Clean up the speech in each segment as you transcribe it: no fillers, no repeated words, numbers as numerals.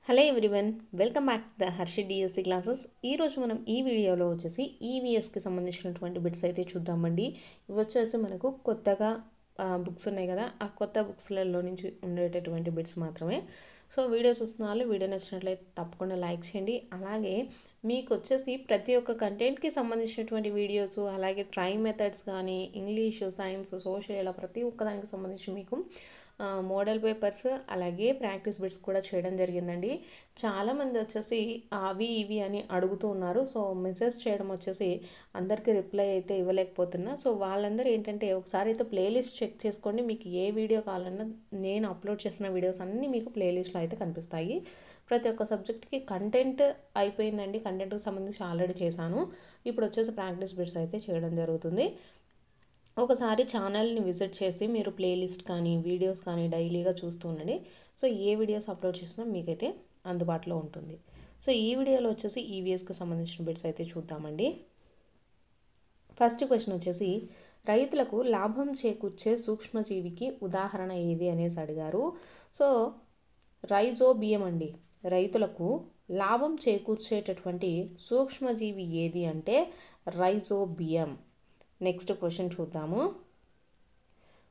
Hello everyone, welcome back to the Harshi DSC classes. ఈరోజు మనం ఈ వీడియోలో వచ్చేసి ఈవీఎస్కి సంబంధించినటువంటి బిట్స్ అయితే చూద్దామండి. ఇవి వచ్చేసి మనకు కొత్తగా బుక్స్ ఉన్నాయి కదా, ఆ కొత్త బుక్స్లలో నుంచి ఉండేటటువంటి బిట్స్ మాత్రమే. సో వీడియో చూస్తున్న వాళ్ళు వీడియో నచ్చినట్లయితే తప్పకుండా లైక్ చేయండి. అలాగే మీకు వచ్చేసి ప్రతి ఒక్క కంటెంట్కి సంబంధించినటువంటి వీడియోస్, అలాగే ట్రై మెథడ్స్ కానీ ఇంగ్లీషు, సైన్స్, సోషల్, ఇలా ప్రతి ఒక్కదానికి సంబంధించి మీకు మోడల్ పేపర్స్ అలాగే ప్రాక్టీస్ బిట్స్ కూడా చేయడం జరిగిందండి. చాలామంది వచ్చేసి అవి ఇవి అని అడుగుతూ ఉన్నారు. సో మెసేజ్ చేయడం వచ్చేసి అందరికీ రిప్లై అయితే ఇవ్వలేకపోతున్నా. సో వాళ్ళందరూ ఏంటంటే ఒకసారి అయితే ప్లేలిస్ట్ చెక్ చేసుకోండి. మీకు ఏ వీడియో కావాలన్నా నేను అప్లోడ్ చేసిన వీడియోస్ అన్నీ మీకు ప్లేలిస్ట్లో అయితే కనిపిస్తాయి. ప్రతి ఒక్క సబ్జెక్ట్కి కంటెంట్ అయిపోయిందండి. కంటెంట్కి సంబంధించి ఆల్రెడీ చేశాను. ఇప్పుడు వచ్చేసి ప్రాక్టీస్ బిట్స్ అయితే చేయడం జరుగుతుంది. ఒకసారి ఛానల్ని విజిట్ చేసి మీరు ప్లేలిస్ట్ కానీ వీడియోస్ కానీ డైలీగా చూస్తూ ఉండండి. సో ఏ వీడియోస్ అప్లోడ్ చేసినా మీకైతే అందుబాటులో ఉంటుంది. సో ఈ వీడియోలో వచ్చేసి ఈవీఎస్కి సంబంధించిన బిట్స్ అయితే చూద్దామండి. ఫస్ట్ క్వశ్చన్ వచ్చేసి రైతులకు లాభం చేకూర్చే సూక్ష్మజీవికి ఉదాహరణ ఏది అనేసి అడిగారు. సో రైజోబియం అండి. రైతులకు లాభం చేకూర్చేటటువంటి సూక్ష్మజీవి ఏది అంటే రైజోబియం. నెక్స్ట్ క్వశ్చన్ చూద్దాము.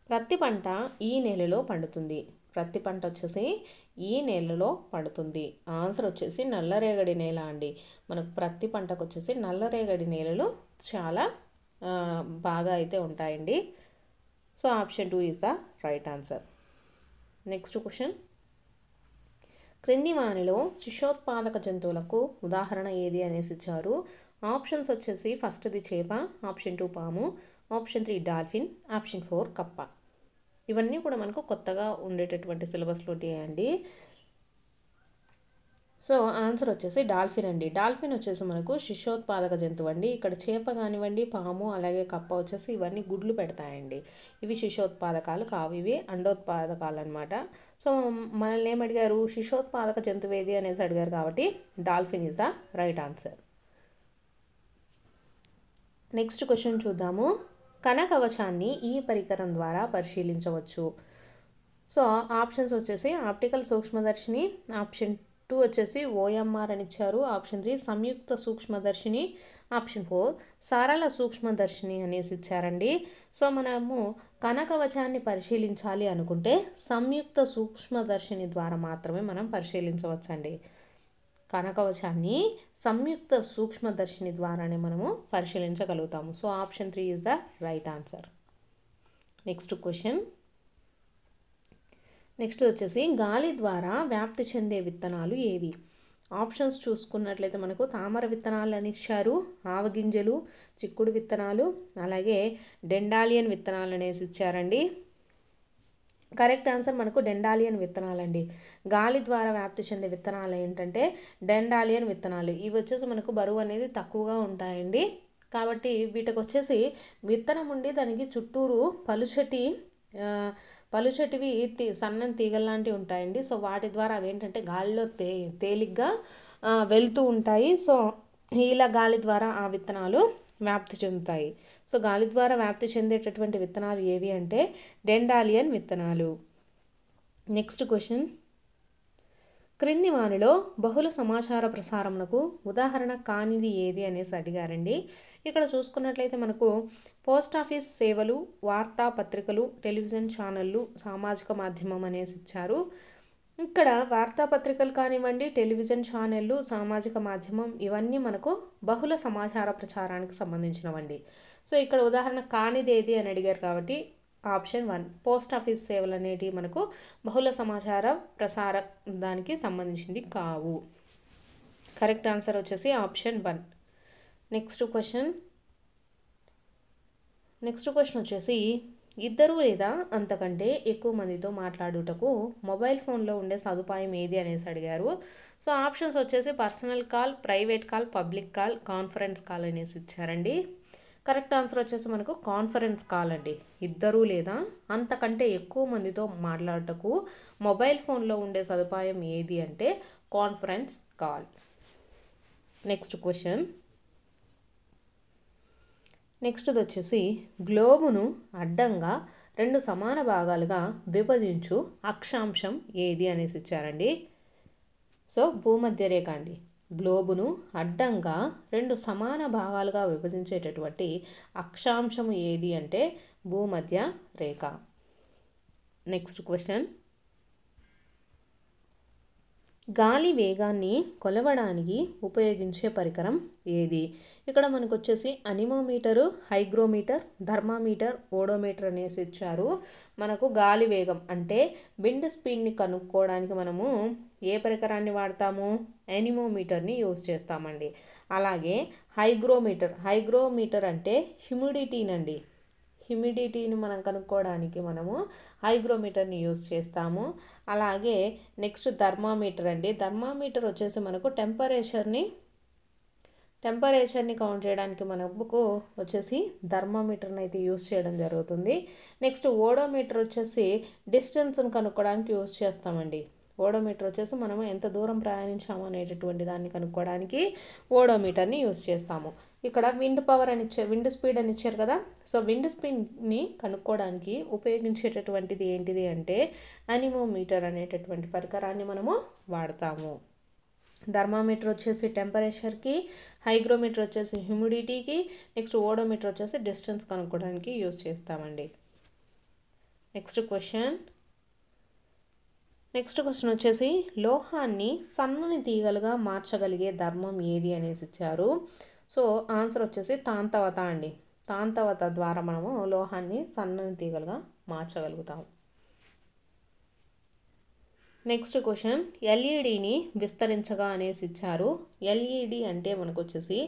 ప్రత్తి పంట ఈ నెలలో పండుతుంది. ప్రత్తి పంట వచ్చేసి ఈ నెలలో పండుతుంది. ఆన్సర్ వచ్చేసి నల్లరేగడి నేల అండి. మనకు ప్రత్తి పంటకు వచ్చేసి నల్లరేగడి నేలలు చాలా బాగా అయితే ఉంటాయండి. So option 2 is the right answer. Next question, క్రింది వానిలో శిశోత్పాదక జంతువులకు ఉదాహరణ ఏది అనేసి ఇచ్చారు. ఆప్షన్స్ వచ్చేసి ఫస్ట్ది చేప, ఆప్షన్ 2 పాము, ఆప్షన్ 3 డాల్ఫిన్, ఆప్షన్ 4 కప్ప. ఇవన్నీ కూడా మనకు కొత్తగా ఉండేటటువంటి సిలబస్లో ఉంటాయండి. సో ఆన్సర్ వచ్చేసి డాల్ఫిన్ అండి. డాల్ఫిన్ వచ్చేసి మనకు శిశోత్పాదక జంతువు అండి. ఇక్కడ చేప కానివ్వండి, పాము అలాగే కప్ప వచ్చేసి ఇవన్నీ గుడ్లు పెడతాయండి. ఇవి శిశోత్పాదకాలు కావు, ఇవి అండోత్పాదకాలు అనమాట. సో మనల్ని ఏమడిగారు, శిశోత్పాదక జంతువు ఏది అనేసి అడిగారు కాబట్టి dolphin is the right answer. Next question చూద్దాము. కణకవచాన్ని ఈ పరికరం ద్వారా పరిశీలించవచ్చు. సో ఆప్షన్స్ వచ్చేసి ఆప్టికల్ సూక్ష్మదర్శిని, ఆప్షన్ 2 వచ్చేసి ఓఎంఆర్ అని ఇచ్చారు, ఆప్షన్ 3 సంయుక్త సూక్ష్మదర్శిని, ఆప్షన్ 4 సరళ సూక్ష్మదర్శిని అనేసి ఇచ్చారండి. సో మనము కణకవచాన్ని పరిశీలించాలి అనుకుంటే సంయుక్త సూక్ష్మదర్శిని ద్వారా మాత్రమే మనం పరిశీలించవచ్చండి. కణకవచాన్ని సంయుక్త సూక్ష్మదర్శిని ద్వారానే మనము పరిశీలించగలుగుతాము. So option 3 is the right answer. Next question, next వచ్చేసి గాలి ద్వారా వ్యాప్తి చెందే విత్తనాలు ఏవి. ఆప్షన్స్ చూసుకున్నట్లయితే మనకు తామర విత్తనాలు అని ఇచ్చారు, ఆవగింజలు, చిక్కుడు విత్తనాలు, అలాగే డెండాలియన్ విత్తనాలు అనేసి ఇచ్చారండి. కరెక్ట్ ఆన్సర్ మనకు డెండాలియన్ విత్తనాలండి. గాలి ద్వారా వ్యాప్తి చెందే విత్తనాలు ఏంటంటే డెండాలియన్ విత్తనాలు. ఇవి వచ్చేసి మనకు బరువు అనేది తక్కువగా ఉంటాయండి. కాబట్టి వీటికి వచ్చేసి విత్తనం ఉండి దానికి చుట్టూరు పలుచటివి సన్నని తీగల్లాంటివి ఉంటాయండి. సో వాటి ద్వారా అవి ఏంటంటే గాలిలో తేలిగ్గా వెళ్తూ ఉంటాయి. సో ఇలా గాలి ద్వారా ఆ విత్తనాలు వ్యాప్తి చెందుతాయి. సో గాలి ద్వారా వ్యాప్తి చెందేటటువంటి విత్తనాలు ఏవి అంటే డెండాలియన్ విత్తనాలు. నెక్స్ట్ క్వశ్చన్, క్రింది వానిలో బహుళ సమాచార ప్రసారమునకు ఉదాహరణ కానిది ఏది అనేసి అడిగారండి. ఇక్కడ చూసుకున్నట్లయితే మనకు పోస్ట్ ఆఫీస్ సేవలు, వార్తాపత్రికలు, టెలివిజన్ ఛానళ్ళు, సామాజిక మాధ్యమం అనేసి ఇచ్చారు. ఇక్కడ వార్తాపత్రికలు కానివ్వండి, టెలివిజన్ ఛానళ్ళు, సామాజిక మాధ్యమం ఇవన్నీ మనకు బహుళ సమాచార ప్రచారానికి సంబంధించినవండి. సో ఇక్కడ ఉదాహరణ కానిది ఏది అని అడిగారు కాబట్టి ఆప్షన్ 1 పోస్ట్ ఆఫీస్ సేవలు అనేటివి మనకు బహుళ సమాచార ప్రసార దానికి సంబంధించింది కావు. కరెక్ట్ ఆన్సర్ వచ్చేసి ఆప్షన్ 1. నెక్స్ట్ క్వశ్చన్ వచ్చేసి ఇద్దరు లేదా అంతకంటే ఎక్కువ మందితో మాట్లాడుటకు మొబైల్ ఫోన్లో ఉండే సదుపాయం ఏది అనేసి అడిగారు. సో ఆప్షన్స్ వచ్చేసి personal call, private call, public call, conference call అనేసి ఇచ్చారండి. కరెక్ట్ ఆన్సర్ వచ్చేసి మనకు కాన్ఫరెన్స్ కాల్ అండి. ఇద్దరు లేదా అంతకంటే ఎక్కువ మందితో మాట్లాడుటకు మొబైల్ ఫోన్లో ఉండే సదుపాయం ఏది అంటే conference call. Next question, next వచ్చేసి గ్లోబును అడ్డంగా 2 సమాన భాగాలుగా విభజించు అక్షాంశం ఏది అనేసి ఇచ్చారండి. సో భూమధ్య రేఖ అండి. గ్లోబును అడ్డంగా 2 సమాన భాగాలుగా విభజించేటటువంటి అక్షాంశము ఏది అంటే భూమధ్య రేఖ. నెక్స్ట్ క్వశ్చన్, గాలి వేగాన్ని కొలవడానికి ఉపయోగించే పరికరం ఏది? ఇక్కడ మనకు వచ్చేసి అనిమోమీటరు, హైగ్రోమీటర్, థర్మామీటర్, ఓడోమీటర్ అనేసి ఇచ్చారు. మనకు గాలి వేగం అంటే విండ్ స్పీడ్ని కనుక్కోవడానికి మనము ఏ పరికరాన్ని వాడతాము? అనిమోమీటర్ని యూజ్ చేస్తామండి. అలాగే హైగ్రోమీటర్ అంటే హ్యూమిడిటీనండి. హ్యూమిడిటీని మనం కనుక్కోవడానికి మనము హైగ్రోమీటర్ని యూజ్ చేస్తాము. అలాగే నెక్స్ట్ థర్మామీటర్ అండి. థర్మామీటర్ వచ్చేసి మనకు టెంపరేచర్ని కౌంట్ చేయడానికి మనకు వచ్చేసి థర్మామీటర్ని అయితే యూజ్ చేయడం జరుగుతుంది. నెక్స్ట్ ఓడోమీటర్ వచ్చేసి డిస్టెన్స్ని కనుక్కోవడానికి యూజ్ చేస్తామండి. ఓడోమీటర్ వచ్చేసి మనము ఎంత దూరం ప్రయాణించాము అనేటటువంటి దాన్ని కనుక్కోవడానికి ఓడోమీటర్ని యూజ్ చేస్తాము. ఇక్కడ విండ్ స్పీడ్ అని ఇచ్చారు కదా. సో విండ్ స్పీడ్ని కనుక్కోవడానికి ఉపయోగించేటటువంటిది ఏంటిది అంటే అనిమోమీటర్ అనేటటువంటి పరికరాన్ని మనము వాడతాము. థర్మామీటర్ వచ్చేసి టెంపరేచర్కి, హైగ్రోమీటర్ వచ్చేసి హ్యూమిడిటీకి, నెక్స్ట్ ఓడోమీటర్ వచ్చేసి డిస్టెన్స్ కనుక్కోవడానికి యూజ్ చేస్తామండి. నెక్స్ట్ క్వశ్చన్ వచ్చేసి లోహాన్ని సన్నని తీగలుగా మార్చగలిగే ధర్మం ఏది అనేసి ఇచ్చారు. సో ఆన్సర్ వచ్చేసి తాంతవత అండి. తాంతవత ద్వారా మనము లోహాన్ని సన్నని తీగలుగా మార్చగలుగుతాము. నెక్స్ట్ క్వశ్చన్, ఎల్ఈడిని విస్తరించగా అనేసి ఇచ్చారు. ఎల్ఈడి అంటే మనకు వచ్చేసి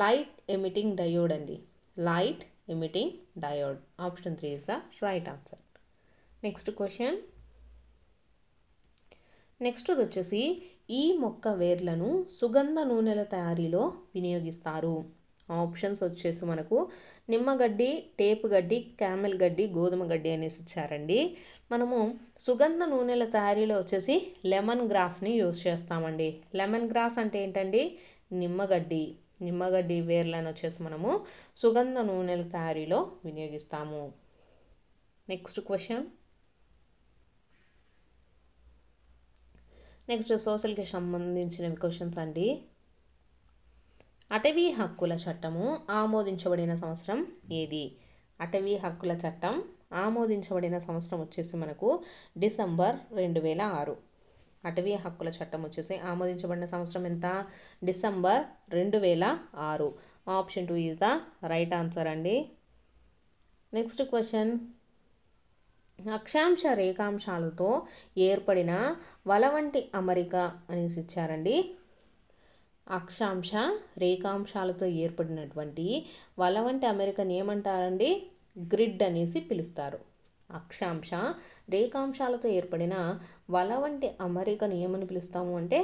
లైట్ ఎమిటింగ్ డయోడ్ అండి. Light emitting diode. Option 3 is the right answer. Next question, next వచ్చేసి ఈ మొక్క వేర్లను సుగంధ నూనెల తయారీలో వినియోగిస్తారు. ఆప్షన్స్ వచ్చేసి మనకు నిమ్మగడ్డి, టేపు గడ్డి, క్యామెల్ గడ్డి, గోధుమ గడ్డి అనేసి ఇచ్చారండి. మనము సుగంధ నూనెల తయారీలో వచ్చేసి లెమన్ గ్రాస్ని యూజ్ చేస్తామండి. లెమన్ గ్రాస్ అంటే ఏంటండి? నిమ్మగడ్డి వేర్లను వచ్చేసి మనము సుగంధ నూనెల తయారీలో వినియోగిస్తాము. నెక్స్ట్ క్వశ్చన్, నెక్స్ట్ సోషల్కి సంబంధించిన క్వశ్చన్స్ అండి. అటవీ హక్కుల చట్టము ఆమోదించబడిన సంవత్సరం ఏది? అటవీ హక్కుల చట్టం ఆమోదించబడిన సంవత్సరం వచ్చేసి మనకు డిసెంబర్ 2006. అటవీ హక్కుల చట్టం వచ్చేసి ఆమోదించబడిన సంవత్సరం ఎంత? December 2006. Option 2 is the right answer అండి. నెక్స్ట్ క్వశ్చన్, అక్షాంశ రేఖాంశాలతో ఏర్పడిన వల వంటి అమరిక అనేసి ఇచ్చారండి. అక్షాంశ రేఖాంశాలతో ఏర్పడినటువంటి వల వంటి అమరికని ఏమంటారండి? గ్రిడ్ అనేసి పిలుస్తారు. అక్షాంశ రేఖాంశాలతో ఏర్పడిన వల వంటి అమరికను ఏమని పిలుస్తాము అంటే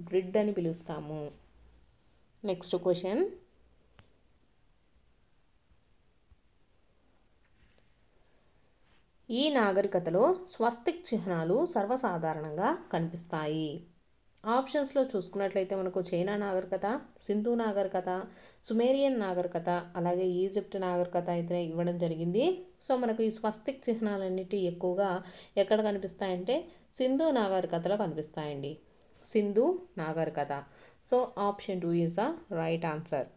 గ్రిడ్ అని పిలుస్తాము. నెక్స్ట్ క్వశ్చన్, ఈ నాగరికతలో స్వస్తిక్ చిహ్నాలు సర్వసాధారణంగా కనిపిస్తాయి. ఆప్షన్స్లో చూసుకున్నట్లయితే మనకు చైనా నాగరికత, సింధు నాగరికత, సుమేరియన్ నాగరికత, అలాగే ఈజిప్ట్ నాగరికత అయితే ఇవ్వడం జరిగింది. సో మనకు ఈ స్వస్తిక్ చిహ్నాలన్నిటి ఎక్కువగా ఎక్కడ కనిపిస్తాయంటే సింధు నాగరికతలో కనిపిస్తాయండి. సింధు నాగరికత. So option 2 is the right answer.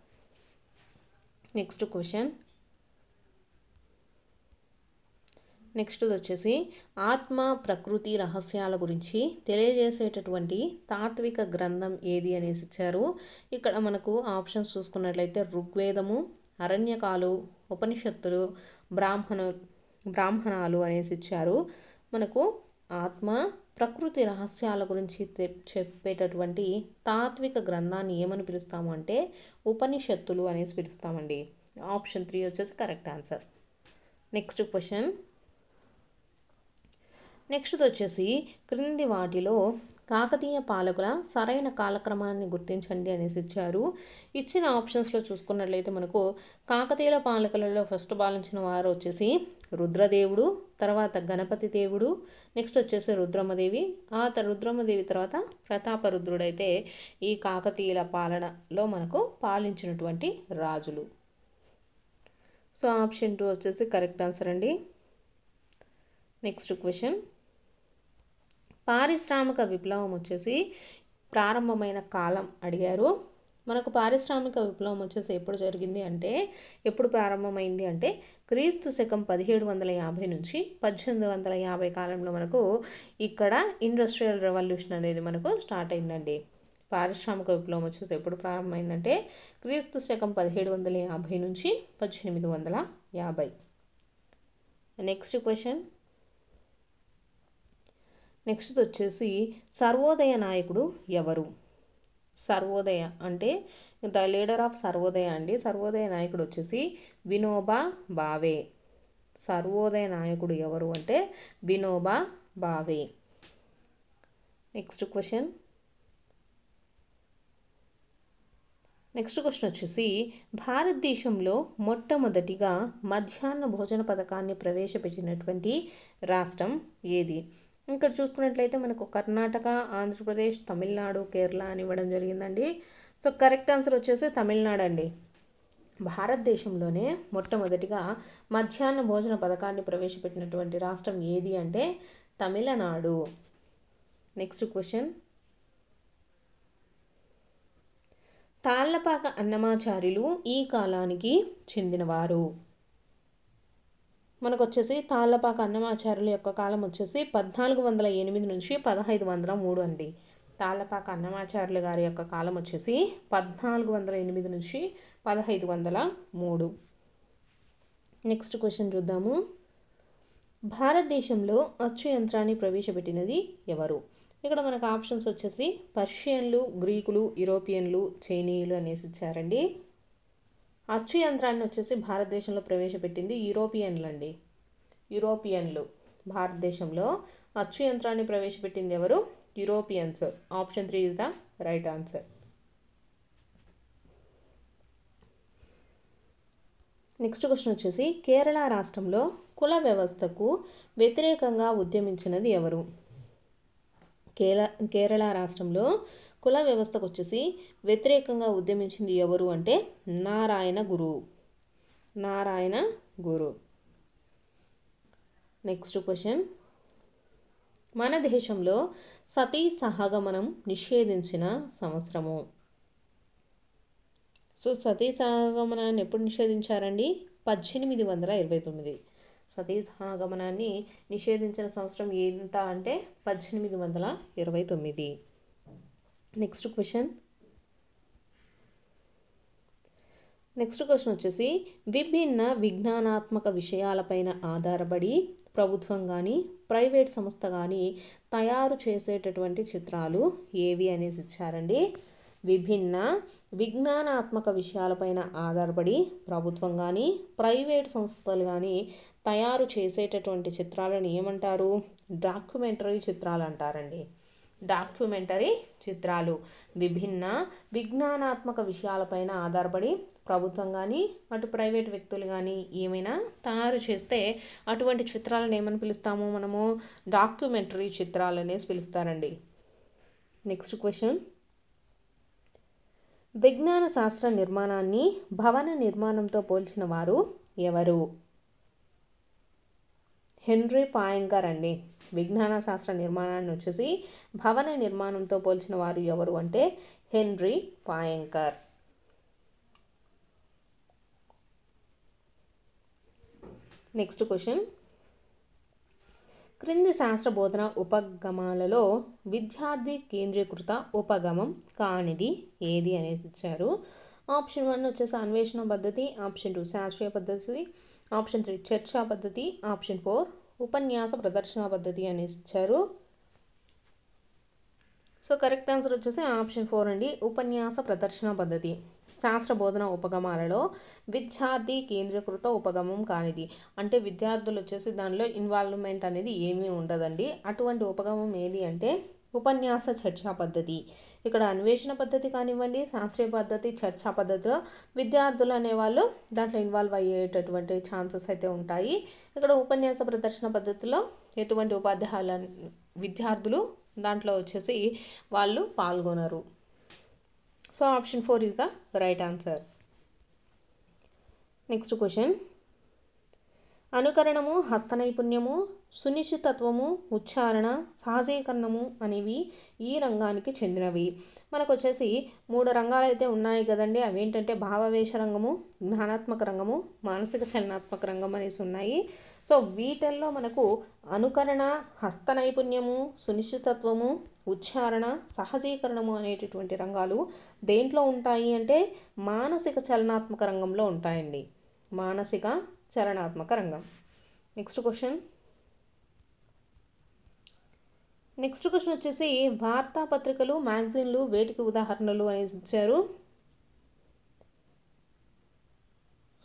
Next question, next వచ్చేసి ఆత్మ ప్రకృతి రహస్యాల గురించి తెలియజేసేటటువంటి తాత్విక గ్రంథం ఏది అనేసి ఇచ్చారు. ఇక్కడ మనకు ఆప్షన్స్ చూసుకున్నట్లయితే ఋగ్వేదము, అరణ్యకాలు, ఉపనిషత్తులు, బ్రాహ్మణాలు అనేసి ఇచ్చారు. మనకు ఆత్మ ప్రకృతి రహస్యాల గురించి చెప్పేటటువంటి తాత్విక గ్రంథాన్ని ఏమని పిలుస్తాము అంటే ఉపనిషత్తులు అనేసి పిలుస్తామండి. ఆప్షన్ 3 వచ్చేసి correct answer. Next question, next వచ్చేసి క్రింది వాటిలో కాకతీయ పాలకుల సరైన కాలక్రమాన్ని గుర్తించండి అనేసి ఇచ్చారు. ఇచ్చిన ఆప్షన్స్లో చూసుకున్నట్లయితే మనకు కాకతీయుల పాలకులలో ఫస్ట్ పాలించిన వారు వచ్చేసి రుద్రదేవుడు, తర్వాత గణపతి దేవుడు, నెక్స్ట్ వచ్చేసి రుద్రమదేవి, రుద్రమదేవి తర్వాత ప్రతాపరుద్రుడైతే ఈ కాకతీయుల పాలనలో మనకు పాలించినటువంటి రాజులు. సో ఆప్షన్ 2 వచ్చేసి కరెక్ట్ ఆన్సర్ అండి. నెక్స్ట్ క్వశ్చన్, పారిశ్రామిక విప్లవం వచ్చేసి ప్రారంభమైన కాలం అడిగారు. మనకు పారిశ్రామిక విప్లవం వచ్చేసి ఎప్పుడు జరిగింది అంటే, ఎప్పుడు ప్రారంభమైంది అంటే క్రీస్తు శకం 1750 నుంచి 1850 కాలంలో మనకు ఇక్కడ ఇండస్ట్రియల్ రెవల్యూషన్ అనేది మనకు స్టార్ట్ అయిందండి. పారిశ్రామిక విప్లవం వచ్చేసి ఎప్పుడు ప్రారంభమైందంటే క్రీస్తు శకం 1750 నుంచి 1850. Next question. నెక్స్ట్ వచ్చేసి సర్వోదయ నాయకుడు ఎవరు? సర్వోదయ అంటే ద లీడర్ ఆఫ్ సర్వోదయ అండి. సర్వోదయ నాయకుడు వచ్చేసి వినోబా భావే. సర్వోదయ నాయకుడు ఎవరు అంటే Vinoba Bhave. Next question. Next question వచ్చేసి భారతదేశంలో మొట్టమొదటిగా మధ్యాహ్న భోజన పథకాన్ని ప్రవేశపెట్టినటువంటి రాష్ట్రం ఏది? ఇక్కడ చూసుకున్నట్లయితే మనకు కర్ణాటక, ఆంధ్రప్రదేశ్, తమిళనాడు, కేరళ అని ఇవ్వడం జరిగిందండి. సో కరెక్ట్ ఆన్సర్ వచ్చేసి తమిళనాడు అండి. భారతదేశంలోనే మొట్టమొదటిగా మధ్యాహ్న భోజన పథకాన్ని ప్రవేశపెట్టినటువంటి రాష్ట్రం ఏది అంటే తమిళనాడు. Next question. తాళ్లపాక అన్నమాచార్యులు ఈ కాలానికి చెందినవారు. మనకు వచ్చేసి తాళ్లపాక అన్నమాచార్యుల యొక్క కాలం వచ్చేసి 1408 నుంచి 1503 అండి. తాళ్లపాక అన్నమాచార్యుల గారి యొక్క కాలం వచ్చేసి 1408 నుంచి 1503. నెక్స్ట్ క్వశ్చన్ చూద్దాము. భారతదేశంలో అచ్చు యంత్రాన్ని ప్రవేశపెట్టినది ఎవరు? ఇక్కడ మనకు ఆప్షన్స్ వచ్చేసి పర్షియన్లు, గ్రీకులు, యూరోపియన్లు, చైనీయులు అనేసి ఇచ్చారండి. అచ్చు యంత్రాన్ని వచ్చేసి భారతదేశంలో ప్రవేశపెట్టింది యూరోపియన్లు అండి. యూరోపియన్లు భారతదేశంలో అచ్చు యంత్రాన్ని ప్రవేశపెట్టింది ఎవరు? Europeans. Option 3 is the right answer. Next question వచ్చేసి కేరళ రాష్ట్రంలో కుల వ్యవస్థకు వ్యతిరేకంగా ఉద్యమించినది ఎవరు? కేరళ రాష్ట్రంలో కుల వ్యవస్థకు వచ్చేసి వ్యతిరేకంగా ఉద్యమించింది ఎవరు అంటే నారాయణ గురు. నారాయణ గురు. Next question. మన దేశంలో సతీ సహగమనం నిషేధించిన సంవత్సరము. సో సతీ సహగమనాన్ని ఎప్పుడు నిషేధించారండి? 1829. సతీ సహగమనాన్ని నిషేధించిన సంవత్సరం ఎంత అంటే 1829. Next question. నెక్స్ట్ క్వశ్చన్ వచ్చేసి విభిన్న విజ్ఞానాత్మక విషయాలపైన ఆధారపడి ప్రభుత్వం కానీ ప్రైవేట్ సంస్థ కానీ తయారు చేసేటటువంటి చిత్రాలు ఏవి అనేసి ఇచ్చారండి. విభిన్న విజ్ఞానాత్మక విషయాలపైన ఆధారపడి ప్రభుత్వం కానీ ప్రైవేట్ సంస్థలు కానీ తయారు చేసేటటువంటి చిత్రాలను ఏమంటారు? డాక్యుమెంటరీ చిత్రాలు అంటారండి. డాక్యుమెంటరీ చిత్రాలు విభిన్న విజ్ఞానాత్మక విషయాలపైన ఆధారపడి ప్రభుత్వం కానీ అటు ప్రైవేట్ వ్యక్తులు కానీ ఏమైనా తయారు చేస్తే అటువంటి చిత్రాలను ఏమని పిలుస్తాము మనము? డాక్యుమెంటరీ చిత్రాలు అనేసి పిలుస్తారండి. Next question. విజ్ఞాన శాస్త్ర నిర్మాణాన్ని భవన నిర్మాణంతో పోల్చిన వారు ఎవరు? హెన్రీ పాయింకర్ అండి. విజ్ఞాన శాస్త్ర నిర్మాణాన్ని వచ్చేసి భవన నిర్మాణంతో పోల్చిన వారు ఎవరు అంటే హెన్రీ పాయింకర్. Next question. క్రింది శాస్త్ర బోధన ఉపగమాలలో విద్యార్థి కేంద్రీకృత ఉపగమం కానిది ఏది అనేసి ఇచ్చారు. ఆప్షన్ 1 వచ్చేసి అన్వేషణ పద్ధతి, ఆప్షన్ 2 శాస్త్రీయ పద్ధతి, ఆప్షన్ 3 చర్చా పద్ధతి, ఆప్షన్ 4 ఉపన్యాస ప్రదర్శన పద్ధతి అనేసి ఇచ్చారు. సో కరెక్ట్ ఆన్సర్ వచ్చేసి ఆప్షన్ 4 అండి, ఉపన్యాస ప్రదర్శన పద్ధతి. శాస్త్ర బోధన ఉపగమాలలో విద్యార్థి కేంద్రీకృత ఉపగమం కానిది అంటే విద్యార్థులు వచ్చేసి దానిలో ఇన్వాల్వ్మెంట్ అనేది ఏమీ ఉండదండి. అటువంటి ఉపగమం ఏది అంటే ఉపన్యాస చర్చా పద్ధతి. ఇక్కడ అన్వేషణ పద్ధతి కానివ్వండి, శాస్త్రీయ పద్ధతి, చర్చా పద్ధతిలో విద్యార్థులు అనేవాళ్ళు దాంట్లో ఇన్వాల్వ్ అయ్యేటటువంటి ఛాన్సెస్ అయితే ఉంటాయి. ఇక్కడ ఉపన్యాస ప్రదర్శన పద్ధతిలో ఎటువంటి ఉపాధ్యాయుల విద్యార్థులు దాంట్లో వచ్చేసి వాళ్ళు పాల్గొనరు. So option 4 is the right answer. Next question. అనుకరణము, హస్త నైపుణ్యము, సునిశ్చితత్వము, ఉచ్చారణ, సహజీకరణము అనేవి ఈ రంగానికి చెందినవి. మనకు వచ్చేసి 3 రంగాలు అయితే ఉన్నాయి కదండి. అవి ఏంటంటే భావావేశ రంగము, జ్ఞానాత్మక రంగము, మానసిక చలనాత్మక రంగం అనేసి ఉన్నాయి. సో వీటిల్లో మనకు అనుకరణ, హస్త నైపుణ్యము, సునిశ్చితత్వము, ఉచ్చారణ, సహజీకరణము అనేటటువంటి రంగాలు దేంట్లో ఉంటాయి అంటే మానసిక చలనాత్మక రంగంలో ఉంటాయండి. మానసిక చలనాత్మక రంగం. నెక్స్ట్ క్వశ్చన్ వచ్చేసి వార్తాపత్రికలు, మ్యాగజైన్లు వేటికి ఉదాహరణలు అనేసి ఇచ్చారు.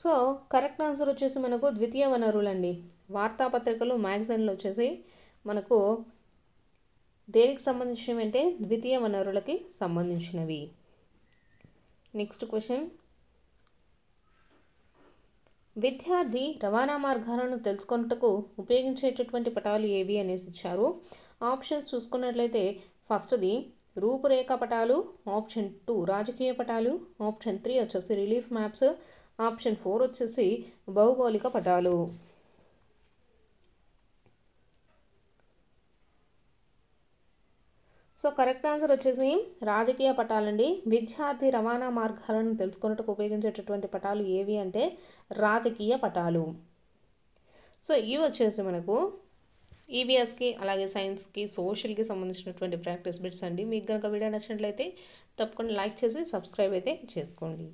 సో కరెక్ట్ ఆన్సర్ వచ్చేసి మనకు ద్వితీయ వనరులండి. వార్తాపత్రికలు, మ్యాగజైన్లు వచ్చేసి మనకు దేనికి సంబంధించినవి అంటే ద్వితీయ వనరులకి సంబంధించినవి. నెక్స్ట్ క్వశ్చన్ విద్యార్థి రవాణా మార్గాలను తెలుసుకొనుటకు ఉపయోగించేటటువంటి పటాలు ఏవి అనేసి ఇచ్చారు. ఆప్షన్స్ చూసుకున్నట్లయితే ఫస్ట్ది రూపురేఖ పటాలు, ఆప్షన్ 2 రాజకీయ పటాలు, ఆప్షన్ 3 వచ్చేసి రిలీఫ్ మ్యాప్స్, ఆప్షన్ 4 వచ్చేసి భౌగోళిక పటాలు. సో కరెక్ట్ ఆన్సర్ వచ్చేసి రాజకీయ పటాలండి. విద్యార్థి రవాణా మార్గాలను తెలుసుకున్నట్టుకు ఉపయోగించేటటువంటి పటాలు ఏవి అంటే రాజకీయ పటాలు. సో ఇవి వచ్చేసి మనకు ఈవీఎస్కి అలాగే సైన్స్కి సోషల్కి సంబంధించినటువంటి ప్రాక్టీస్ బిట్స్ అండి. మీకు కనుక వీడియో నచ్చినట్లయితే తప్పకుండా లైక్ చేసి సబ్స్క్రైబ్ అయితే చేసుకోండి.